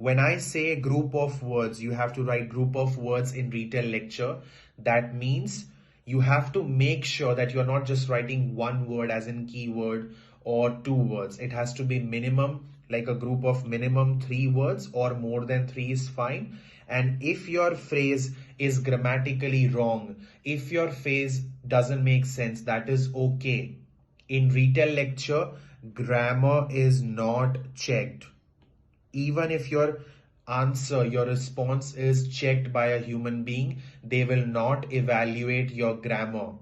When I say group of words, you have to write group of words in Retell lecture. That means you have to make sure that you're not just writing one word as in keyword or two words. It has to be minimum, like a group of minimum 3 words, or more than 3 is fine. And if your phrase is grammatically wrong, if your phrase doesn't make sense, that is okay. In Retell lecture, grammar is not checked. Even if your answer, your response is checked by a human being, they will not evaluate your grammar.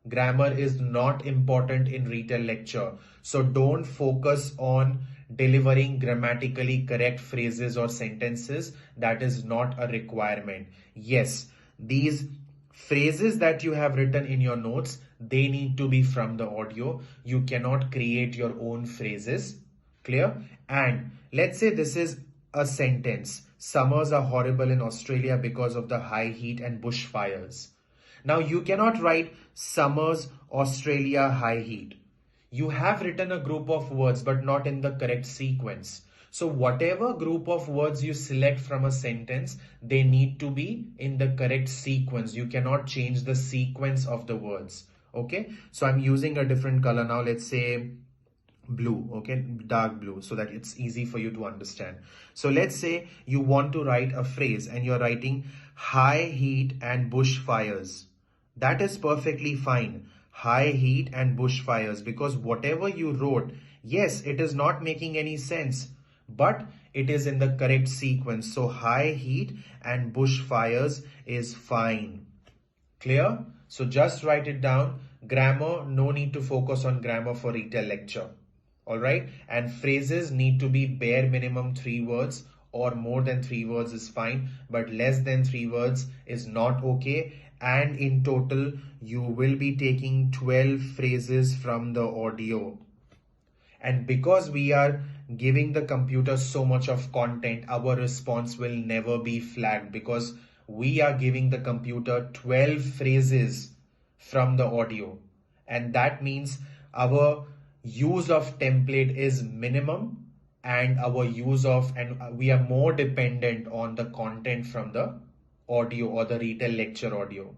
Grammar is not important in Retell lecture. So don't focus on delivering grammatically correct phrases or sentences. That is not a requirement. Yes, these phrases that you have written in your notes, they need to be from the audio. You cannot create your own phrases. Clear? And let's say this is a sentence. Summers are horrible in Australia because of the high heat and bushfires. Now you cannot write summers, Australia, high heat. You have written a group of words but not in the correct sequence. So whatever group of words you select from a sentence, they need to be in the correct sequence. You cannot change the sequence of the words. Okay, so I'm using a different color now. Let's say blue, okay, dark blue, so that it's easy for you to understand. So let's say you want to write a phrase and you're writing high heat and bushfires. That is perfectly fine. High heat and bushfires, because whatever you wrote, yes, it is not making any sense, but it is in the correct sequence. So high heat and bushfires is fine. Clear? So just write it down. Grammar, no need to focus on grammar for Retell lecture. Alright, and phrases need to be bare minimum 3 words, or more than 3 words is fine, but less than 3 words is not okay. And in total, you will be taking 12 phrases from the audio. And because we are giving the computer so much of content, our response will never be flagged, because we are giving the computer 12 phrases from the audio. And that means our use of template is minimum, and we are more dependent on the content from the audio or the Retell lecture audio.